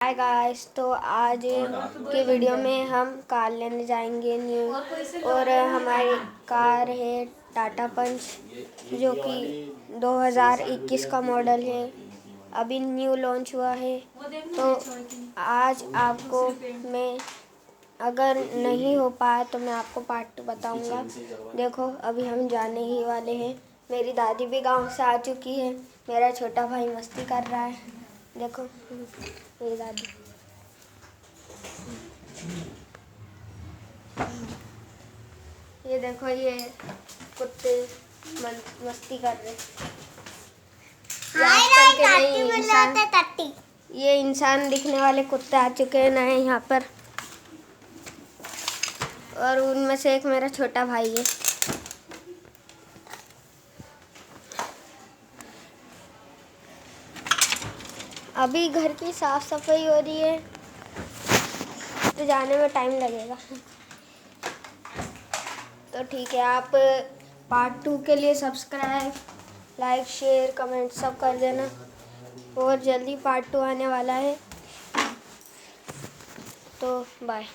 Hi guys, तो आज के वीडियो में हम कार लेने जाएंगे न्यू। और हमारी कार है टाटा पंच जो कि 2021 का मॉडल है, अभी न्यू लॉन्च हुआ है। तो आज आपको मैं अगर नहीं हो पाया तो मैं आपको पार्ट 2 बताऊंगा। देखो अभी हम जाने ही वाले हैं। मेरी दादी भी गांव से आ चुकी है, मेरा छोटा भाई मस्ती कर रहा है। देखो मेरी दादी, ये देखो ये कुत्ते मस्ती कर रहे। आजकल के नए इंसान, ये इंसान दिखने वाले कुत्ते आ चुके हैं नए यहाँ पर, और उनमें से एक मेरा छोटा भाई है। अभी घर की साफ सफाई हो रही है तो जाने में टाइम लगेगा। तो ठीक है, आप पार्ट 2 के लिए सब्सक्राइब, लाइक, शेयर, कमेंट सब कर देना। और जल्दी पार्ट 2 आने वाला है। तो बाय।